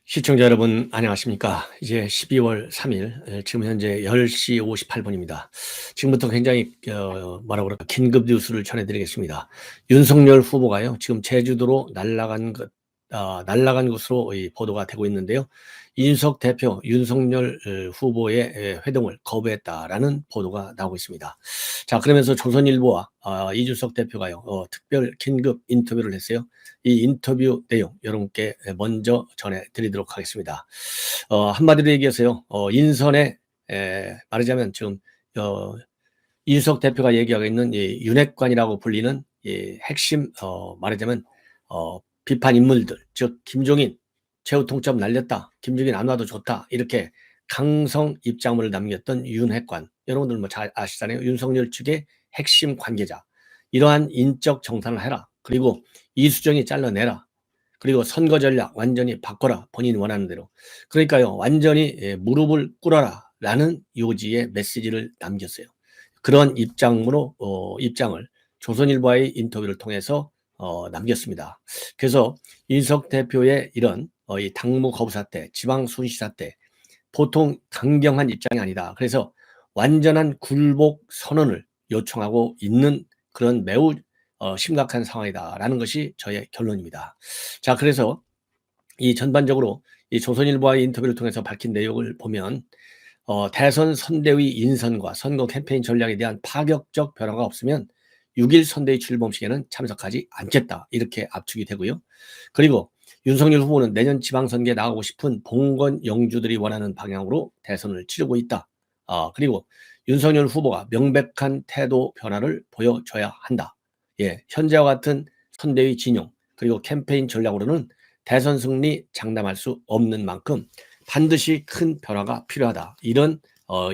시청자 여러분 안녕하십니까. 이제 12월 3일 지금 현재 10시 58분입니다. 지금부터 굉장히 뭐라고 그럴까 긴급 뉴스를 전해드리겠습니다. 윤석열 후보가요 지금 제주도로 날아간 것으로 이 보도가 되고 있는데요. 이준석 대표 윤석열 후보의 회동을 거부했다라는 보도가 나오고 있습니다. 자, 그러면서 조선일보와 이준석 대표가요 특별 긴급 인터뷰를 했어요. 이 인터뷰 내용 여러분께 먼저 전해드리도록 하겠습니다. 한마디로 얘기해서요. 인선에 말하자면 지금 이준석 대표가 얘기하고 있는 이 윤핵관이라고 불리는 이 핵심 말하자면 비판 인물들, 즉 김종인 최후 통첩 날렸다, 김종인 안 와도 좋다, 이렇게 강성 입장문을 남겼던 윤핵관, 여러분들 뭐 잘 아시잖아요. 윤석열 측의 핵심 관계자, 이러한 인적 정산을 해라, 그리고 이수정이 잘라내라, 그리고 선거 전략 완전히 바꿔라, 본인이 원하는 대로. 그러니까요, 완전히 무릎을 꿇어라 라는 요지의 메시지를 남겼어요. 그런 입장을 조선일보와의 인터뷰를 통해서 남겼습니다. 그래서 이준석 대표의 이런 이 당무 거부 사태, 지방 순시 사태, 보통 강경한 입장이 아니다. 그래서 완전한 굴복 선언을 요청하고 있는 그런 매우 심각한 상황이다라는 것이 저의 결론입니다. 자, 그래서 이 전반적으로 이 조선일보와의 인터뷰를 통해서 밝힌 내용을 보면 대선 선대위 인선과 선거 캠페인 전략에 대한 파격적 변화가 없으면 6일 선대위 출범식에는 참석하지 않겠다, 이렇게 압축이 되고요. 그리고 윤석열 후보는 내년 지방선거에 나가고 싶은 봉건 영주들이 원하는 방향으로 대선을 치르고 있다. 그리고 윤석열 후보가 명백한 태도 변화를 보여줘야 한다. 예, 현재와 같은 선대위 진영 그리고 캠페인 전략으로는 대선 승리 장담할 수 없는 만큼 반드시 큰 변화가 필요하다. 이런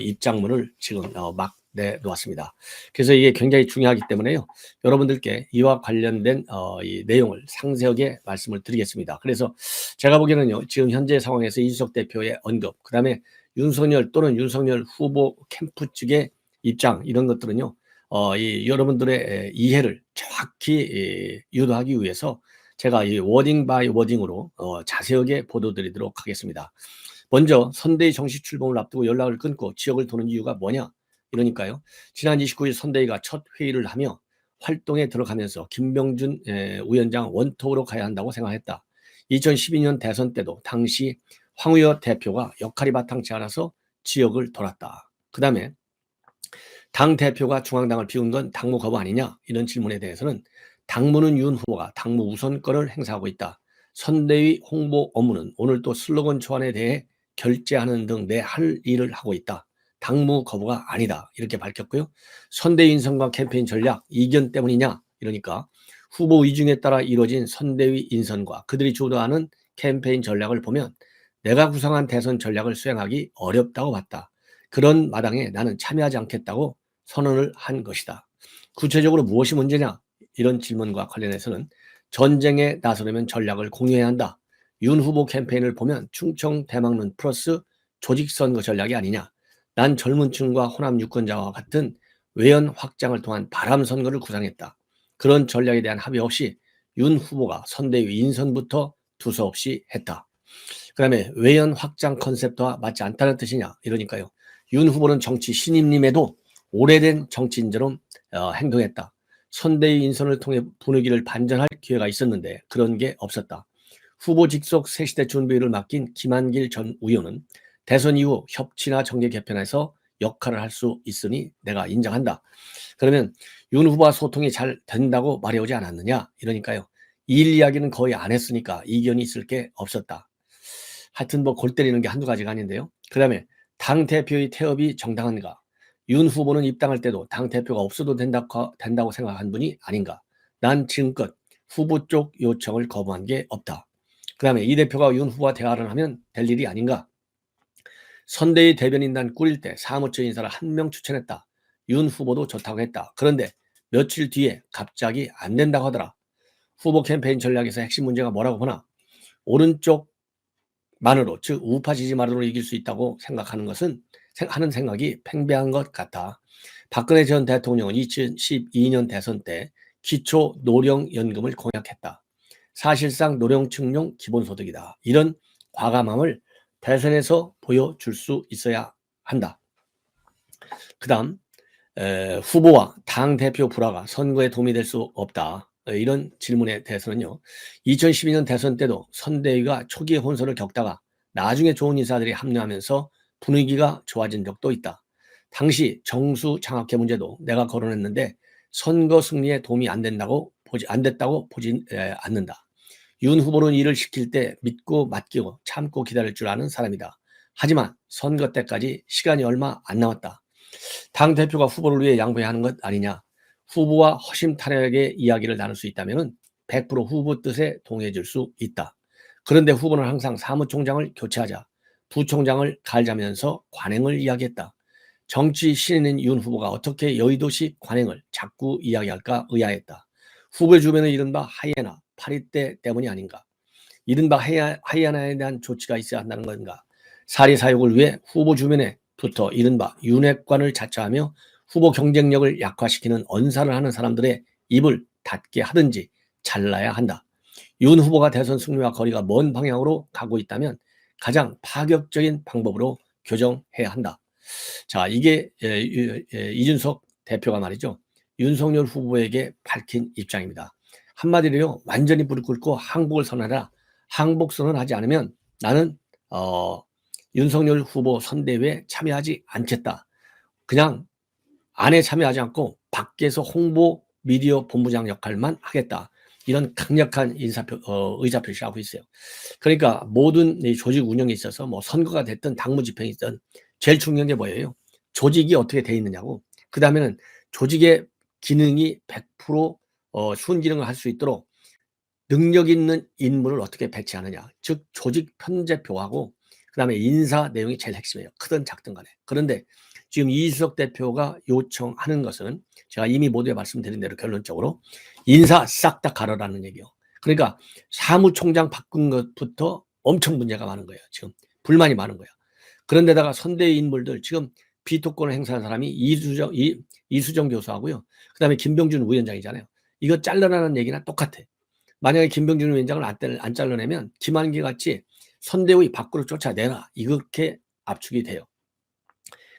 입장문을 지금 막 내놓았습니다. 그래서 이게 굉장히 중요하기 때문에요. 여러분들께 이와 관련된 이 내용을 상세하게 말씀을 드리겠습니다. 그래서 제가 보기에는요, 지금 현재 상황에서 이준석 대표의 언급, 그다음에 윤석열 또는 윤석열 후보 캠프 측의 입장, 이런 것들은요, 이 여러분들의 이해를 정확히 유도하기 위해서 제가 이 워딩 바이 워딩으로 자세하게 보도드리도록 하겠습니다. 먼저 선대위 정식 출범을 앞두고 연락을 끊고 지역을 도는 이유가 뭐냐? 이러니까요. 지난 29일 선대위가 첫 회의를 하며 활동에 들어가면서 김병준 위원장 원톱으로 가야 한다고 생각했다. 2012년 대선 때도 당시 황우여 대표가 역할이 바탕치 않아서 지역을 돌았다. 그 다음에 당 대표가 중앙당을 비운 건 당무 거부 아니냐? 이런 질문에 대해서는 당무는 윤 후보가 당무 우선권을 행사하고 있다. 선대위 홍보 업무는 오늘 또 슬로건 초안에 대해 결재하는 등 내 할 일을 하고 있다. 당무 거부가 아니다. 이렇게 밝혔고요. 선대위 인선과 캠페인 전략 이견 때문이냐? 이러니까 후보 위중에 따라 이루어진 선대위 인선과 그들이 주도하는 캠페인 전략을 보면 내가 구상한 대선 전략을 수행하기 어렵다고 봤다. 그런 마당에 나는 참여하지 않겠다고 선언을 한 것이다. 구체적으로 무엇이 문제냐? 이런 질문과 관련해서는 전쟁에 나서려면 전략을 공유해야 한다. 윤 후보 캠페인을 보면 충청 대망론 플러스 조직선거 전략이 아니냐. 난 젊은 층과 호남 유권자와 같은 외연 확장을 통한 바람 선거를 구상했다. 그런 전략에 대한 합의 없이 윤 후보가 선대위 인선부터 두서없이 했다. 그 다음에 외연 확장 컨셉과 맞지 않다는 뜻이냐? 이러니까요. 윤 후보는 정치 신임님에도 오래된 정치인처럼 행동했다. 선대위 인선을 통해 분위기를 반전할 기회가 있었는데 그런 게 없었다. 후보 직속 새시대 준비를 맡긴 김한길 전 의원은 대선 이후 협치나 정계 개편에서 역할을 할 수 있으니 내가 인정한다. 그러면 윤 후보와 소통이 잘 된다고 말해오지 않았느냐? 이러니까요. 일 이야기는 거의 안 했으니까 이견이 있을 게 없었다. 하여튼 뭐 골 때리는 게 한두 가지가 아닌데요. 그 다음에 당대표의 태업이 정당한가? 윤 후보는 입당할 때도 당대표가 없어도 된다고 생각한 분이 아닌가? 난 지금껏 후보 쪽 요청을 거부한 게 없다. 그 다음에 이 대표가 윤 후보와 대화를 하면 될 일이 아닌가? 선대위 대변인단 꾸릴 때 사무처 인사를 한 명 추천했다. 윤 후보도 좋다고 했다. 그런데 며칠 뒤에 갑자기 안 된다고 하더라. 후보 캠페인 전략에서 핵심 문제가 뭐라고 보나? 오른쪽만으로, 즉 우파 지지만으로 이길 수 있다고 생각하는 것은 하는 생각이 팽배한 것 같아. 박근혜 전 대통령은 2012년 대선 때 기초 노령연금을 공약했다. 사실상 노령층용 기본소득이다. 이런 과감함을 대선에서 보여줄 수 있어야 한다. 그 다음 후보와 당대표 불화가 선거에 도움이 될 수 없다. 이런 질문에 대해서는요. 2012년 대선 때도 선대위가 초기에 혼선을 겪다가 나중에 좋은 인사들이 합류하면서 분위기가 좋아진 적도 있다. 당시 정수 장학회 문제도 내가 거론했는데 선거 승리에 도움이 안 됐다고 보진 않는다. 윤 후보는 일을 시킬 때 믿고 맡기고 참고 기다릴 줄 아는 사람이다. 하지만 선거 때까지 시간이 얼마 안 남았다. 당대표가 후보를 위해 양보해야 하는 것 아니냐. 후보와 허심탄회하게 이야기를 나눌 수 있다면 100% 후보 뜻에 동의해 줄 수 있다. 그런데 후보는 항상 사무총장을 교체하자, 부총장을 갈자면서 관행을 이야기했다. 정치 신인인 윤 후보가 어떻게 여의도식 관행을 자꾸 이야기할까 의아했다. 후보의 주변에 이른바 하이에나, 파리떼 때문이 아닌가. 이른바 하이에나에 대한 조치가 있어야 한다는 건가. 사리사욕을 위해 후보 주변에 부터 이른바 윤핵관을 자처하며 후보 경쟁력을 약화시키는 언사를 하는 사람들의 입을 닫게 하든지 잘라야 한다. 윤 후보가 대선 승리와 거리가 먼 방향으로 가고 있다면 가장 파격적인 방법으로 교정해야 한다. 자, 이게 이준석 대표가 말이죠. 윤석열 후보에게 밝힌 입장입니다. 한마디로요. 완전히 불을 끓고 항복을 선언하라. 항복 선언하지 않으면 나는 윤석열 후보 선대위에 참여하지 않겠다. 그냥 안에 참여하지 않고 밖에서 홍보 미디어 본부장 역할만 하겠다. 이런 강력한 의사표시를 하고 있어요. 그러니까 모든 조직 운영에 있어서 뭐 선거가 됐든 당무 집행이 있든 제일 중요한 게 뭐예요? 조직이 어떻게 돼 있느냐고. 그 다음에는 조직의 기능이 100% 순기능을 할 수 있도록 능력 있는 인물을 어떻게 배치하느냐. 즉 조직 편제표하고 그다음에 인사 내용이 제일 핵심이에요. 크든 작든 간에. 그런데 지금 이준석 대표가 요청하는 것은 제가 이미 모두에 말씀드린 대로 결론적으로 인사 싹 다 가려라는 얘기예요. 그러니까 사무총장 바꾼 것부터 엄청 문제가 많은 거예요. 지금 불만이 많은 거예요. 그런데다가 선대위 인물들 지금 비토권을 행사한 사람이 이수정 교수하고요. 그다음에 김병준 위원장이잖아요. 이거 잘라라는 얘기나 똑같아. 만약에 김병준 위원장을 안 잘라내면 김한기 같이 선대위 밖으로 쫓아내라. 이렇게 압축이 돼요.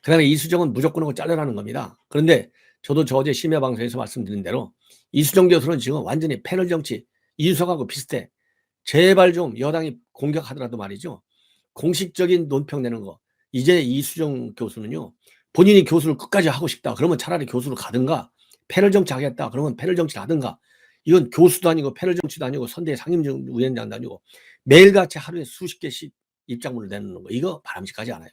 그 다음에 이수정은 무조건 하고 잘라라는 겁니다. 그런데 저도 어제 심야방송에서 말씀드린 대로 이수정 교수는 지금 완전히 패널 정치 이준석하고 비슷해. 제발 좀 여당이 공격하더라도 말이죠. 공식적인 논평 내는 거. 이제 이수정 교수는요. 본인이 교수를 끝까지 하고 싶다. 그러면 차라리 교수를 가든가 패널 정치 하겠다. 그러면 패널 정치를 하든가. 이건 교수도 아니고 패널 정치도 아니고 선대위 상임위원장도 아니고 매일같이 하루에 수십 개씩 입장문을 내는 거. 이거 바람직하지 않아요.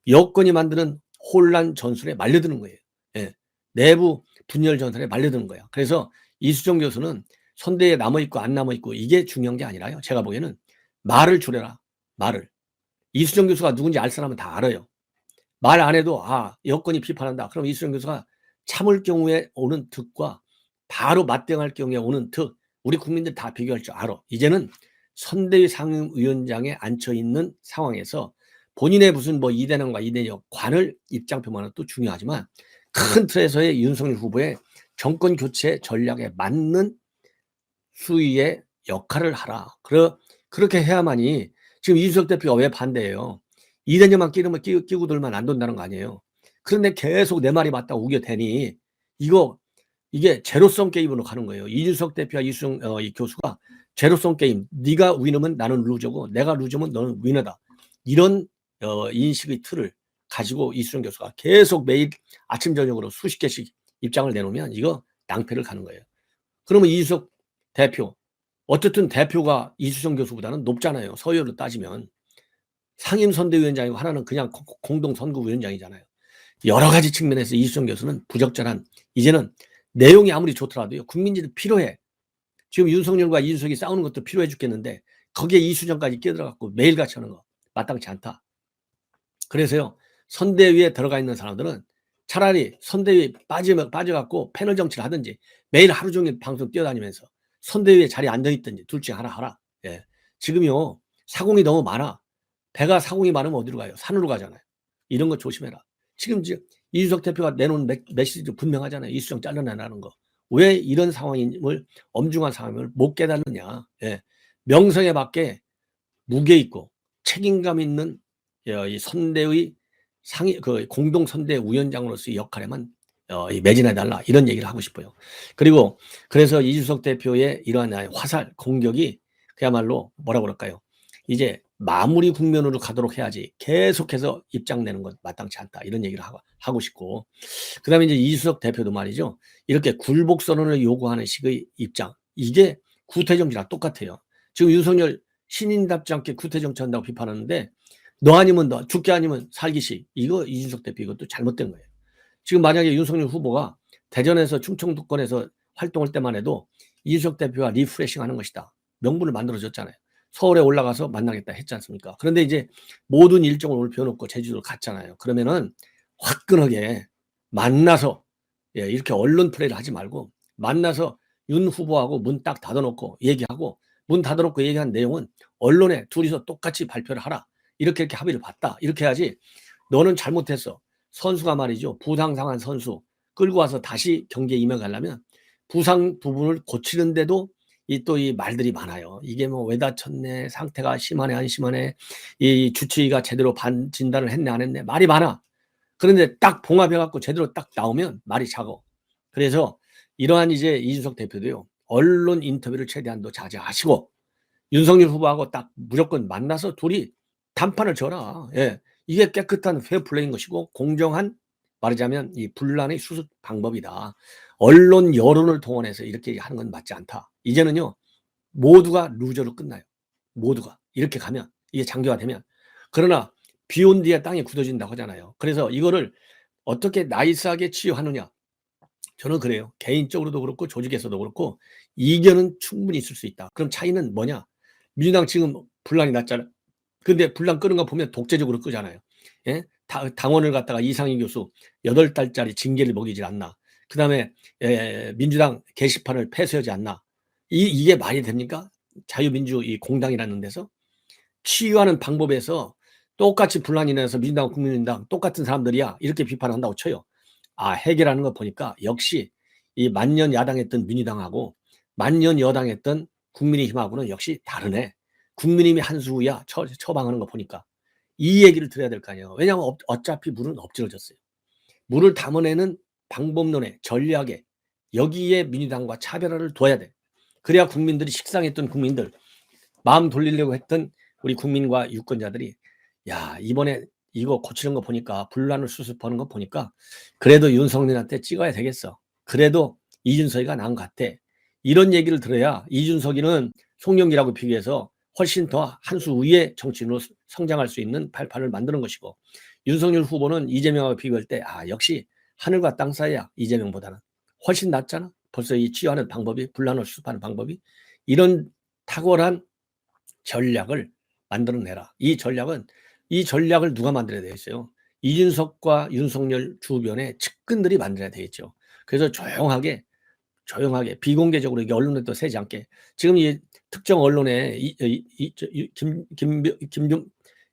여건이 만드는 혼란 전술에 말려드는 거예요. 예. 내부 분열 전술에 말려드는 거예요. 그래서 이수정 교수는 선대에 남아있고 안 남아있고 이게 중요한 게 아니라요. 제가 보기에는 말을 줄여라. 말을. 이수정 교수가 누군지 알 사람은 다 알아요. 말 안 해도 여건이 비판한다. 그럼 이수정 교수가 참을 경우에 오는 득과 바로 맞대응할 경우에 오는 득 우리 국민들 다 비교할 줄 알아. 이제는 선대위 상임위원장에 앉혀있는 상황에서 본인의 무슨 뭐 이대남과 이대녀 관을 입장표만은 또 중요하지만 큰 틀에서의 윤석열 후보의 정권 교체 전략에 맞는 수위의 역할을 하라. 그렇게 해야만이 지금 이준석 대표가 왜 반대해요? 이대녀만 끼고 들면 안 된다는 거 아니에요. 그런데 계속 내 말이 맞다고 우겨대니 이게 제로섬 게임으로 가는 거예요. 이준석 대표와 이 교수가 제로섬 게임. 네가 위너면 나는 루저고 내가 루저면 너는 위너다. 이런 인식의 틀을 가지고 이수정 교수가 계속 매일 아침 저녁으로 수십 개씩 입장을 내놓으면 이거 낭패를 가는 거예요. 그러면 이준석 대표 어쨌든 대표가 이수정 교수보다는 높잖아요. 서열로 따지면. 상임선대위원장이고 하나는 그냥 공동선거위원장이잖아요. 여러 가지 측면에서 이수정 교수는 부적절한 이제는 내용이 아무리 좋더라도요. 국민들이 필요해. 지금 윤석열과 이준석이 싸우는 것도 필요해 죽겠는데 거기에 이수정까지 끼어들어갖고 매일같이 하는 거 마땅치 않다. 그래서요. 선대위에 들어가 있는 사람들은 차라리 선대위에 빠져갖고 패널 정치를 하든지 매일 하루 종일 방송 뛰어다니면서 선대위에 자리에 앉아있든지 둘 중에 하나 하라. 예. 지금요. 사공이 너무 많아. 배가 사공이 많으면 어디로 가요? 산으로 가잖아요. 이런 거 조심해라. 지금 이준석 대표가 내놓은 메시지도 분명하잖아요. 이수정 잘라내라는 거. 왜 이런 상황임을 엄중한 상황을 못 깨닫느냐. 예. 명성에 맞게 무게 있고 책임감 있는 이 선대의 상위 공동 선대 위원장으로서의 역할에만 매진해 달라 이런 얘기를 하고 싶어요. 그리고 그래서 이준석 대표의 이러한 화살 공격이 그야말로 뭐라 그럴까요? 이제 마무리 국면으로 가도록 해야지 계속해서 입장 내는 건 마땅치 않다 이런 얘기를 하고 싶고, 그다음에 이제 이준석 대표도 말이죠. 이렇게 굴복 선언을 요구하는 식의 입장, 이게 구태 정치랑 똑같아요. 지금 윤석열 신인답지 않게 구태 정치한다고 비판하는데, 너 아니면 너, 죽기 아니면 살기식, 이거 이준석 대표 이것도 잘못된 거예요. 지금 만약에 윤석열 후보가 대전에서 충청도권에서 활동할 때만 해도 이준석 대표와 리프레싱 하는 것이다, 명분을 만들어줬잖아요. 서울에 올라가서 만나겠다 했지 않습니까? 그런데 이제 모든 일정을 오늘 비워놓고 제주도를 갔잖아요. 그러면은 화끈하게 만나서, 이렇게 언론 플레이를 하지 말고 만나서 윤 후보하고 문 딱 닫아놓고 얘기하고, 문 닫아놓고 얘기한 내용은 언론에 둘이서 똑같이 발표를 하라, 이렇게 합의를 봤다, 이렇게 해야지. 너는 잘못했어. 선수가 말이죠, 부상 당한 선수 끌고 와서 다시 경기에 임해가려면 부상 부분을 고치는데도 이 말들이 많아요. 이게 뭐 왜 다쳤네, 상태가 심하네 안 심하네, 이 주치의가 제대로 진단을 했네 안 했네, 말이 많아. 그런데 딱 봉합해갖고 제대로 딱 나오면 말이 작어. 그래서 이러한 이제 이준석 대표도요, 언론 인터뷰를 최대한도 자제하시고 윤석열 후보하고 딱 무조건 만나서 둘이 단판을 져라. 예. 이게 깨끗한 페어플레이인 것이고 공정한, 말하자면 이 분란의 수습 방법이다. 언론 여론을 동원해서 이렇게 하는 건 맞지 않다. 이제는요, 모두가 루저로 끝나요. 모두가 이렇게 가면, 이게 장기화되면. 그러나 비온 뒤에 땅이 굳어진다고 하잖아요. 그래서 이거를 어떻게 나이스하게 치유하느냐, 저는 그래요. 개인적으로도 그렇고 조직에서도 그렇고 이견은 충분히 있을 수 있다. 그럼 차이는 뭐냐? 민주당 지금 분란이 났잖아요. 근데 분란 끄는 거 보면 독재적으로 끄잖아요. 예? 당원을 갖다가 이상희 교수 8달짜리 징계를 먹이질 않나. 그 다음에 민주당 게시판을 폐쇄하지 않나. 이게 말이 됩니까? 자유민주 이 공당이라는 데서 치유하는 방법에서 똑같이 분란이 나서 민주당, 국민의당 똑같은 사람들이야, 이렇게 비판한다고 쳐요. 아, 해결하는 거 보니까 역시 이 만년 야당했던 민주당하고 만년 여당했던 국민의힘하고는 역시 다르네. 국민의힘이 한수야 처방하는 거 보니까. 이 얘기를 들어야 될 거 아니에요. 왜냐하면 어차피 물은 엎질러졌어요. 물을 담아내는 방법론에, 전략에, 여기에 민주당과 차별화를 둬야 돼. 그래야 국민들이, 식상했던 국민들, 마음 돌리려고 했던 우리 국민과 유권자들이, 야, 이번에 이거 고치는 거 보니까, 분란을 수습하는 거 보니까 그래도 윤석열한테 찍어야 되겠어. 그래도 이준석이가 나은 것 같아. 이런 얘기를 들어야 이준석이는 송영길하고 비교해서 훨씬 더 한 수 위의 정치인으로 성장할 수 있는 발판을 만드는 것이고, 윤석열 후보는 이재명하고 비교할 때 역시 하늘과 땅 사이야. 이재명보다는 훨씬 낫잖아. 벌써 이 치유하는 방법이, 분란을 수습하는 방법이. 이런 탁월한 전략을 만들어내라. 이 전략을 누가 만들어야 되겠어요? 이준석과 윤석열 주변의 측근들이 만들어야 되겠죠. 그래서 조용하게 비공개적으로 이게 언론에도 새지 않게, 지금 이 특정 언론에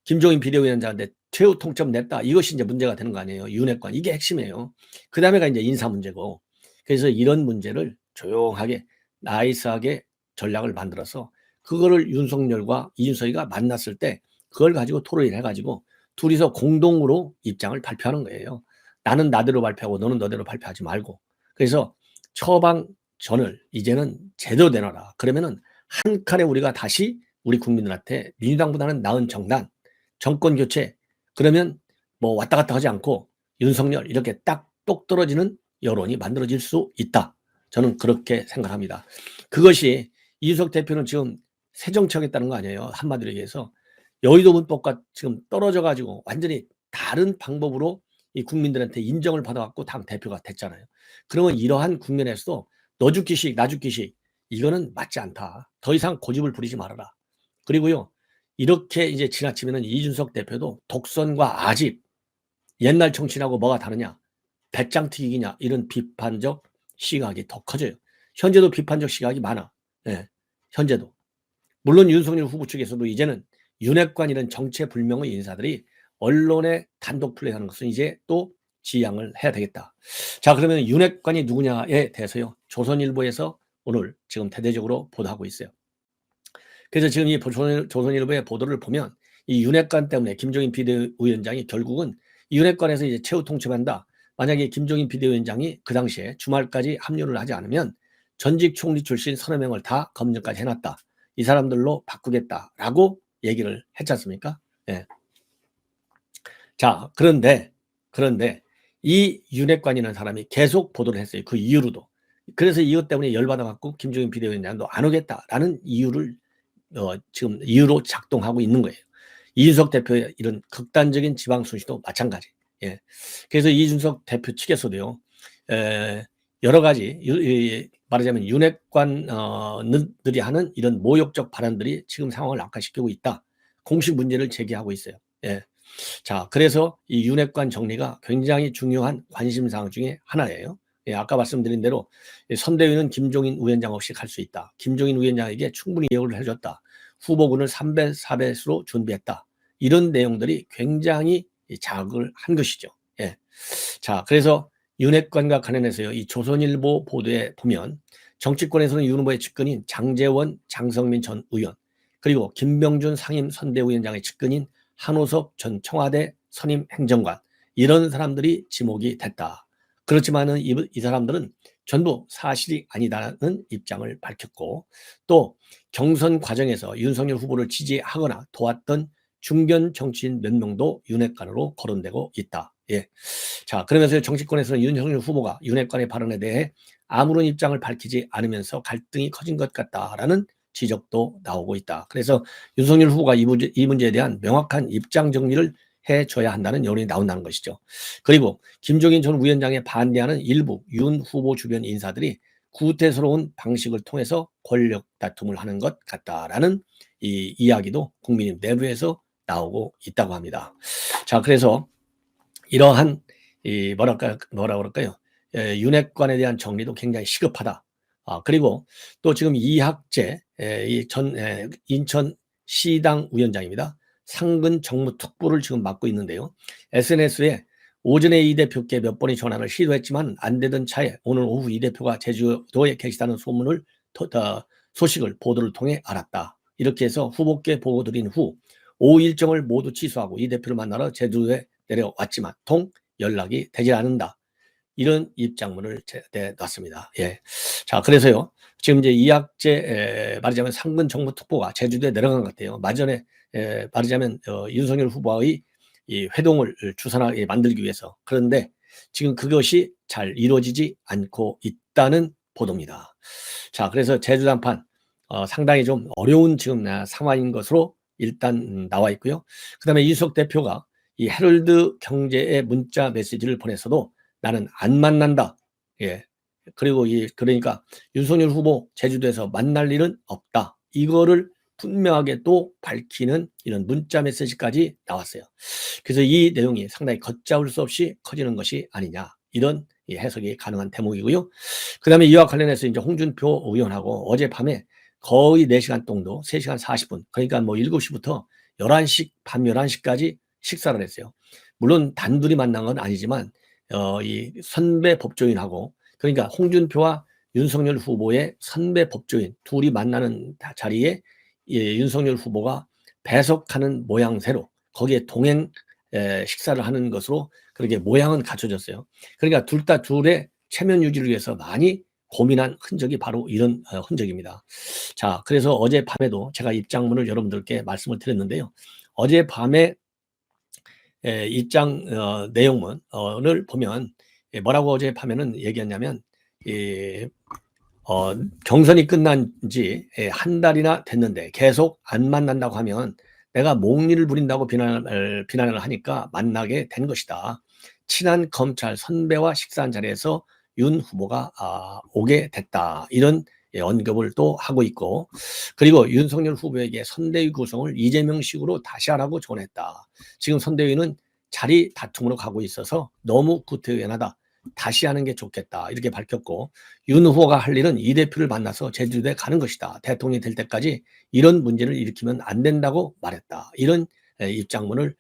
김종인 비대위원장한테 최후 통첩 냈다, 이것이 이제 문제가 되는 거 아니에요. 윤핵관, 이게 핵심이에요. 그 다음에가 이제 인사 문제고. 그래서 이런 문제를 조용하게 나이스하게 전략을 만들어서 그거를 윤석열과 이준석이가 만났을 때 그걸 가지고 토론을 해가지고 둘이서 공동으로 입장을 발표하는 거예요. 나는 나대로 발표하고 너는 너대로 발표하지 말고. 그래서 처방전을 이제는 제대로 내놔라. 그러면은 한 칼에 우리가 다시 우리 국민들한테 민주당보다는 나은 정권 교체, 그러면 뭐 왔다 갔다 하지 않고 윤석열 이렇게 딱 똑 떨어지는 여론이 만들어질 수 있다. 저는 그렇게 생각합니다. 그것이 이준석 대표는 지금 새 정치하겠다는 거 아니에요. 한마디로 얘기해서 여의도 문법과 지금 떨어져 가지고 완전히 다른 방법으로 이 국민들한테 인정을 받아갖고 당 대표가 됐잖아요. 그러면 이러한 국면에서도 너 죽기식 나 죽기식, 이거는 맞지 않다. 더 이상 고집을 부리지 말아라. 그리고요, 이렇게 이제 지나치면은 이준석 대표도 독선과 아집, 옛날 정치인하고 뭐가 다르냐, 배짱 튀기냐, 이런 비판적 시각이 더 커져요. 현재도 비판적 시각이 많아. 예, 현재도. 물론 윤석열 후보 측에서도 이제는 윤핵관 이런 정체불명의 인사들이 언론에 단독 플레이하는 것은 이제 또 지양을 해야 되겠다. 자, 그러면 윤핵관이 누구냐에 대해서요, 조선일보에서 오늘 지금 대대적으로 보도하고 있어요. 그래서 지금 이 조선일보의 보도를 보면 이 윤핵관 때문에 김종인 비대위원장이 결국은 이 윤핵관에서 이제 최후 통첩한다. 만약에 김종인 비대위원장이 그 당시에 주말까지 합류를 하지 않으면 전직 총리 출신 서너 명을 다 검증까지 해놨다. 이 사람들로 바꾸겠다라고 얘기를 했지 않습니까? 예. 자, 그런데 이 윤핵관이라는 사람이 계속 보도를 했어요. 그 이후로도. 그래서 이것 때문에 열받아갖고 김종인 비대위원장도 안 오겠다라는 이유를 지금 이유로 작동하고 있는 거예요. 이준석 대표의 이런 극단적인 지방 순시도 마찬가지. 예. 그래서 이준석 대표 측에서도요, 여러 가지 말하자면 윤핵관들이 하는 이런 모욕적 발언들이 지금 상황을 악화시키고 있다. 공식 문제를 제기하고 있어요. 예. 자, 그래서 이 윤핵관 정리가 굉장히 중요한 관심사항 중에 하나예요. 예, 아까 말씀드린 대로 선대위는 김종인 위원장 없이 갈 수 있다. 김종인 위원장에게 충분히 예우를 해줬다. 후보군을 3배, 4배수로 준비했다. 이런 내용들이 굉장히 자극을 한 것이죠. 예. 자, 그래서 윤핵관과 관련해서요, 이 조선일보 보도에 보면 정치권에서는 윤 후보의 측근인 장제원, 장성민 전 의원, 그리고 김병준 상임 선대위원장의 측근인 한호섭 전 청와대 선임 행정관, 이런 사람들이 지목이 됐다. 그렇지만은 이 사람들은 전부 사실이 아니다라는 입장을 밝혔고, 또 경선 과정에서 윤석열 후보를 지지하거나 도왔던 중견 정치인 몇 명도 윤핵관으로 거론되고 있다. 예. 자, 그러면서 정치권에서는 윤석열 후보가 윤핵관의 발언에 대해 아무런 입장을 밝히지 않으면서 갈등이 커진 것 같다라는 지적도 나오고 있다. 그래서 윤석열 후보가 이 문제에 대한 명확한 입장 정리를 해줘야 한다는 여론이 나온다는 것이죠. 그리고 김종인 전 위원장에 반대하는 일부 윤 후보 주변 인사들이 구태스러운 방식을 통해서 권력 다툼을 하는 것 같다라는 이 이야기도 국민의힘 내부에서 나오고 있다고 합니다. 자, 그래서 이러한 뭐라 그럴까요? 윤핵관에 대한 정리도 굉장히 시급하다. 그리고 또 지금 이학재 인천시당 위원장입니다. 상근 정무특보를 지금 맡고 있는데요. SNS에 오전에 이 대표께 몇 번의 전화를 시도했지만 안 되던 차에 오늘 오후 이 대표가 제주도에 계시다는 소식을 보도를 통해 알았다. 이렇게 해서 후보께 보고 드린 후 오후 일정을 모두 취소하고 이 대표를 만나러 제주도에 내려왔지만 통 연락이 되지 않는다. 이런 입장문을 내놨습니다. 예. 자, 그래서요, 지금 이제 이학재 말하자면 상근 정무특보가 제주도에 내려간 것 같아요. 마전에 말하자면 윤석열 후보의 이 회동을 주선하게 만들기 위해서. 그런데 지금 그것이 잘 이루어지지 않고 있다는 보도입니다. 자, 그래서 제주 단판 상당히 좀 어려운 지금 상황인 것으로 일단 나와 있고요. 그다음에 이준석 대표가 이 헤럴드 경제에 문자 메시지를 보냈어도 나는 안 만난다. 예. 그리고 그러니까 윤석열 후보 제주도에서 만날 일은 없다. 이거를 분명하게 또 밝히는 이런 문자 메시지까지 나왔어요. 그래서 이 내용이 상당히 걷잡을 수 없이 커지는 것이 아니냐. 이런 해석이 가능한 대목이고요. 그 다음에 이와 관련해서 이제 홍준표 의원하고 어젯밤에 거의 4시간 정도, 3시간 40분, 그러니까 뭐 7시부터 11시, 밤 11시까지 식사를 했어요. 물론 단둘이 만난 건 아니지만, 이 선배 법조인하고, 그러니까 홍준표와 윤석열 후보의 선배 법조인 둘이 만나는 자리에 윤석열 후보가 배석하는 모양새로 거기에 동행 식사를 하는 것으로 그렇게 모양은 갖춰졌어요. 그러니까 둘의 체면 유지를 위해서 많이 고민한 흔적이 바로 이런 흔적입니다. 자, 그래서 어젯밤에도 제가 입장문을 여러분들께 말씀을 드렸는데요. 어젯밤에 입장 내용문을 보면 뭐라고 어젯밤에는 얘기했냐면 경선이 끝난 지 한 달이나 됐는데 계속 안 만난다고 하면 내가 몽리를 부린다고 비난을 하니까 만나게 된 것이다. 친한 검찰 선배와 식사한 자리에서 윤 후보가 오게 됐다. 이런 언급을 또 하고 있고, 그리고 윤석열 후보에게 선대위 구성을 이재명식으로 다시 하라고 조언했다. 지금 선대위는 자리 다툼으로 가고 있어서 너무 구태의연하다. 다시 하는 게 좋겠다. 이렇게 밝혔고, 윤 후보가 할 일은 이 대표를 만나서 제주도에 가는 것이다. 대통령이 될 때까지 이런 문제를 일으키면 안 된다고 말했다. 이런 입장문을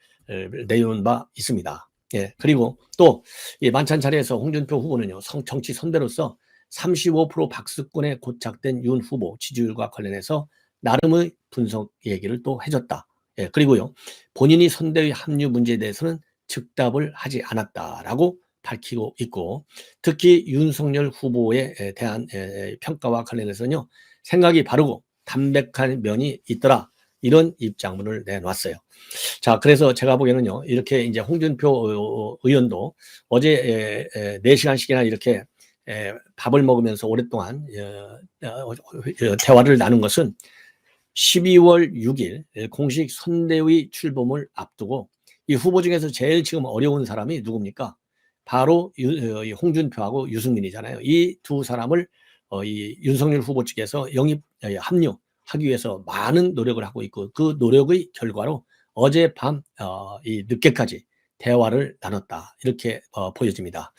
내놓은 바 있습니다. 예, 그리고 또 만찬 자리에서 홍준표 후보는요, 정치 선배로서 35% 박수권에 고착된 윤 후보 지지율과 관련해서 나름의 분석 얘기를 또 해줬다. 그리고요, 본인이 선대위 합류 문제에 대해서는 즉답을 하지 않았다라고 밝히고 있고, 특히 윤석열 후보에 대한 평가와 관련해서는요, 생각이 바르고 담백한 면이 있더라, 이런 입장문을 내놨어요. 자, 그래서 제가 보기에는요, 이렇게 이제 홍준표 의원도 어제 4시간씩이나 이렇게 밥을 먹으면서 오랫동안 대화를 나눈 것은 12월 6일 공식 선대위 출범을 앞두고 이 후보 중에서 제일 지금 어려운 사람이 누굽니까? 바로 홍준표하고 유승민이잖아요. 이 두 사람을 이 윤석열 후보 측에서 영입 합류하기 위해서 많은 노력을 하고 있고, 그 노력의 결과로 어젯밤 이 늦게까지 대화를 나눴다, 이렇게 보여집니다.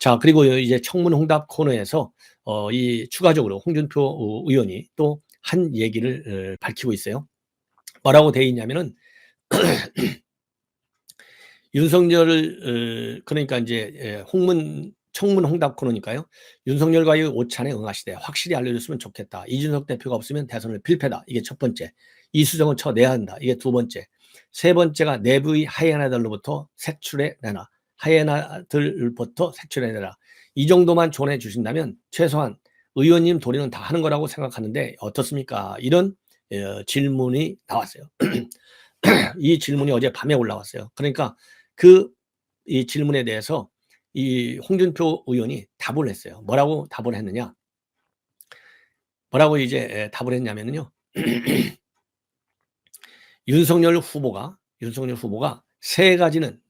자, 그리고 이제 청문홍답 코너에서 이 추가적으로 홍준표 의원이 또 한 얘기를 밝히고 있어요. 뭐라고 돼 있냐면은 윤석열을 그러니까 이제 청문 홍답 코너니까요. 윤석열과의 오찬에 응하시되 확실히 알려줬으면 좋겠다. 이준석 대표가 없으면 대선을 필패다. 이게 첫 번째. 이수정은 쳐내야 한다. 이게 두 번째. 세 번째가 내부의 하이에나들로부터 색출해내라. 하이에나들부터 색출해내라. 이 정도만 전해 주신다면 최소한 의원님 도리는 다 하는 거라고 생각하는데 어떻습니까? 이런 질문이 나왔어요. 이 질문이 어제 밤에 올라왔어요. 그러니까 이 질문에 대해서 이 홍준표 의원이 답을 했어요. 뭐라고 답을 했느냐? 뭐라고 이제 답을 했냐면요. 윤석열 후보가 세 가지는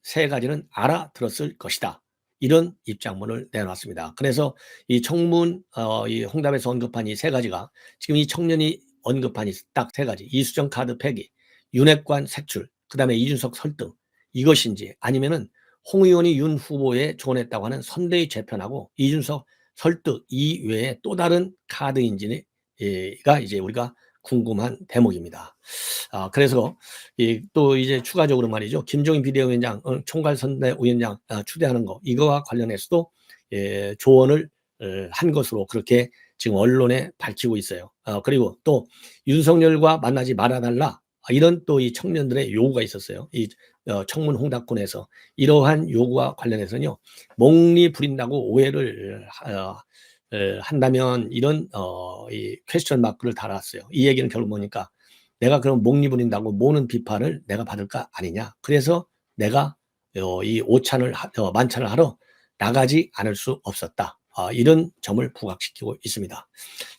알아들었을 것이다, 이런 입장문을 내놨습니다. 그래서 이 청문 이 홍답에서 언급한 이 세 가지가 지금 이 청년이 언급한 이 딱 세 가지, 이수정 카드 폐기, 윤핵관 색출, 그다음에 이준석 설득, 이것인지, 아니면은 홍 의원이 윤 후보에 조언했다고 하는 선대위 재편하고 이준석 설득 이외에 또 다른 카드인지가 이제 우리가 궁금한 대목입니다. 그래서 또 이제 추가적으로 말이죠, 김종인 비대위원장, 총괄선대위원장 추대하는 거, 이거와 관련해서도 조언을 한 것으로 그렇게 지금 언론에 밝히고 있어요. 그리고 또 윤석열과 만나지 말아달라, 이런 또 이 청년들의 요구가 있었어요. 이 청문 홍답권에서 이러한 요구와 관련해서는요, 몽리 부린다고 오해를 한다면 이런 이 퀘스천 마크를 달았어요. 이 얘기는 결국 뭐니까, 내가 그럼 몽리 부린다고 모는 비판을 내가 받을까 아니냐. 그래서 내가 이 만찬을 하러 나가지 않을 수 없었다. 이런 점을 부각시키고 있습니다.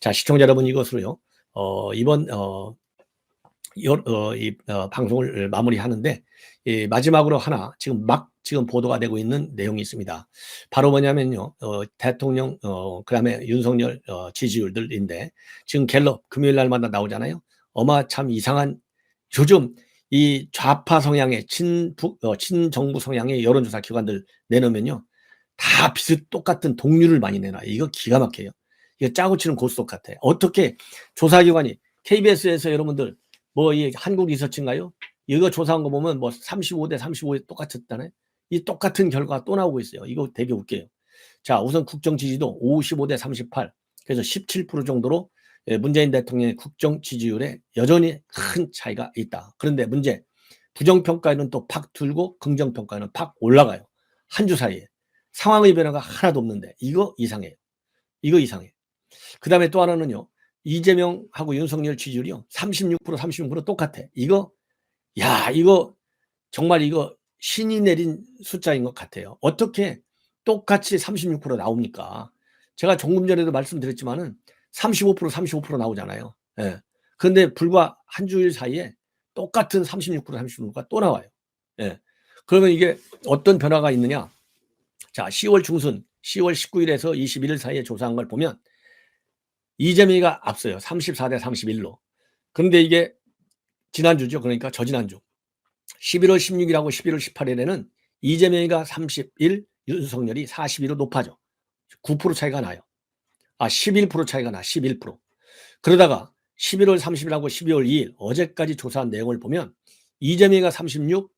자, 시청자 여러분, 이것으로요, 이번 방송을 마무리하는데, 마지막으로 하나 지금 보도가 되고 있는 내용이 있습니다. 바로 뭐냐면요, 대통령 그다음에 윤석열 지지율들인데, 지금 갤럽 금요일 날마다 나오잖아요. 참 이상한, 요즘 이 좌파 성향의 친정부 성향의 여론조사 기관들 내놓으면요, 다 똑같은 동률을 많이 내놔요. 이거 기가 막혀요. 이거 짜고 치는 고스톱 같아. 어떻게 조사기관이, KBS에서 여러분들 이 한국 리서치인가요? 이거 조사한 거 보면 35대 35에 똑같았다네. 이 똑같은 결과가 또 나오고 있어요. 이거 되게 웃겨요. 자, 우선 국정 지지도 55대 38. 그래서 17% 정도로 문재인 대통령의 국정 지지율에 여전히 큰 차이가 있다. 그런데 문제, 부정평가에는 또 팍 들고 긍정평가에는 팍 올라가요. 한 주 사이에. 상황의 변화가 하나도 없는데 이거 이상해요. 그 다음에 또 하나는요, 이재명하고 윤석열 지지율이요, 36% 똑같아. 이거 정말 신이 내린 숫자인 것 같아요. 어떻게 똑같이 36% 나옵니까? 제가 조금 전에도 말씀드렸지만은 35% 나오잖아요. 그런데 불과 한 주일 사이에 똑같은 36%가 또 나와요. 그러면 이게 어떤 변화가 있느냐? 자, 10월 중순, 10월 19일에서 21일 사이에 조사한 걸 보면 이재명이가 앞서요. 34대 31로. 그런데 이게 지난주죠. 그러니까 저지난주 11월 16일하고 11월 18일에는 이재명이가 31, 윤석열이 42로 높아져. 9% 차이가 나요. 11% 차이가 나. 11%. 그러다가 11월 30일하고 12월 2일 어제까지 조사한 내용을 보면 이재명이가 36,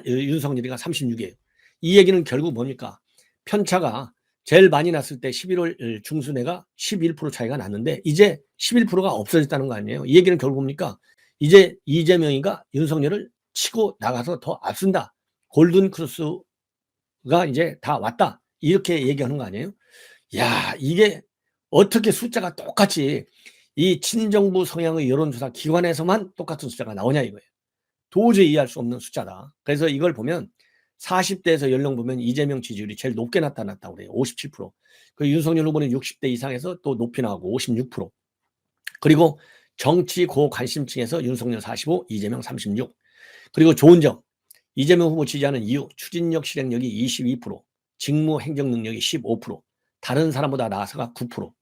윤석열이가 36이에요. 이 얘기는 결국 뭡니까? 편차가 제일 많이 났을 때 11월 중순에가 11% 차이가 났는데 이제 11%가 없어졌다는 거 아니에요. 이 얘기는 결국 뭡니까? 이제 이재명이가 윤석열을 치고 나가서 더 앞선다. 골든 크로스가 이제 다 왔다. 이렇게 얘기하는 거 아니에요? 야, 이게 어떻게 숫자가 똑같이 이 친정부 성향의 여론조사 기관에서만 똑같은 숫자가 나오냐 이거예요. 도저히 이해할 수 없는 숫자다. 그래서 이걸 보면 40대에서 연령 보면 이재명 지지율이 제일 높게 나타났다고 그래요. 57%. 그 윤석열 후보는 60대 이상에서 또 높이 나오고 56%. 그리고 정치 고관심층에서 윤석열 45, 이재명 36. 그리고 좋은 점, 이재명 후보 지지하는 이유, 추진력 실행력이 22%, 직무 행정 능력이 15%, 다른 사람보다 나아서가 9%.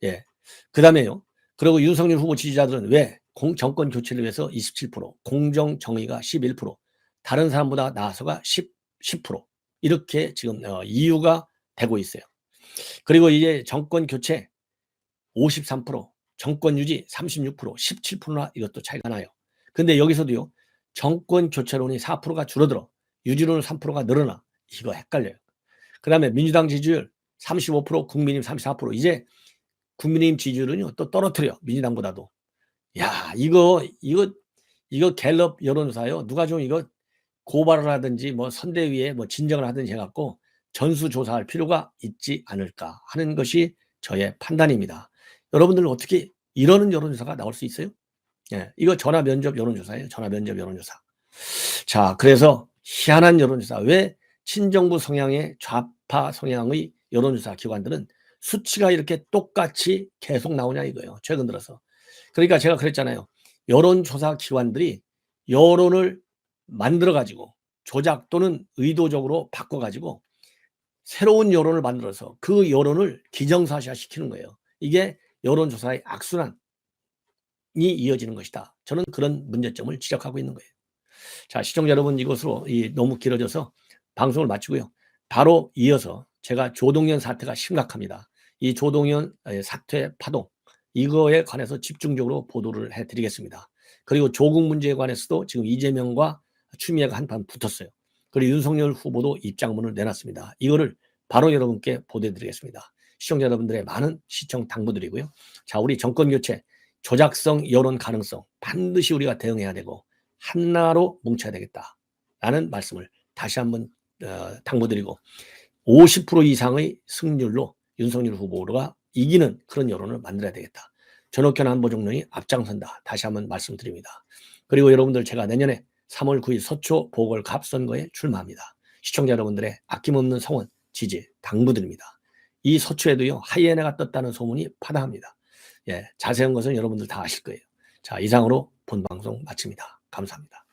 예. 그다음에요. 그리고 윤석열 후보 지지자들은 왜 정권 교체를 위해서 27%, 공정 정의가 11%, 다른 사람보다 나아서가 10%. 이렇게 지금 이유가 되고 있어요. 그리고 이제 정권 교체 53%, 정권 유지 36%, 17%나 이것도 차이가 나요. 근데 여기서도요. 정권 교체론이 4%가 줄어들어. 유지론은 3%가 늘어나. 이거 헷갈려요. 그다음에 민주당 지지율 35%, 국민의힘 34%. 이제 국민의힘 지지율은요. 또 떨어뜨려. 민주당보다도. 야, 이거 갤럽 여론조사요. 누가 좀 이거 고발을 하든지 뭐 선대위에 뭐 진정을 하든지 해갖고 전수조사할 필요가 있지 않을까 하는 것이 저의 판단입니다. 여러분들은 어떻게 이러는 여론조사가 나올 수 있어요? 예, 이거 전화 면접 여론조사예요. 전화 면접 여론조사. 자, 그래서 희한한 여론조사. 왜 친정부 성향의 좌파 성향의 여론조사 기관들은 수치가 이렇게 똑같이 계속 나오냐 이거예요. 최근 들어서. 그러니까 제가 그랬잖아요. 여론조사 기관들이 여론을 만들어가지고 조작 또는 의도적으로 바꿔가지고 새로운 여론을 만들어서 그 여론을 기정사실화 시키는 거예요. 이게 여론조사의 악순환이 이어지는 것이다. 저는 그런 문제점을 지적하고 있는 거예요. 자, 시청자 여러분, 이것으로 너무 길어져서 방송을 마치고요. 바로 이어서 제가 조동연 사태가 심각합니다. 이 조동연 사태 파동, 이거에 관해서 집중적으로 보도를 해드리겠습니다. 그리고 조국 문제에 관해서도 지금 이재명과 추미애가 한판 붙었어요. 그리고 윤석열 후보도 입장문을 내놨습니다. 이거를 바로 여러분께 보도해드리겠습니다. 시청자 여러분들의 많은 시청 당부드리고요. 자, 우리 정권교체, 조작성 여론 가능성 반드시 우리가 대응해야 되고 하나로 뭉쳐야 되겠다라는 말씀을 다시 한번 당부드리고 50% 이상의 승률로 윤석열 후보가 이기는 그런 여론을 만들어야 되겠다. 전옥현 안보정론이 앞장선다. 다시 한번 말씀드립니다. 그리고 여러분들, 제가 내년에 3월 9일 서초 보궐갑선거에 출마합니다. 시청자 여러분들의 아낌없는 성원, 지지 당부드립니다. 이 서초에도요, 하이에나가 떴다는 소문이 파다합니다. 예, 자세한 것은 여러분들 다 아실 거예요. 자, 이상으로 본 방송 마칩니다. 감사합니다.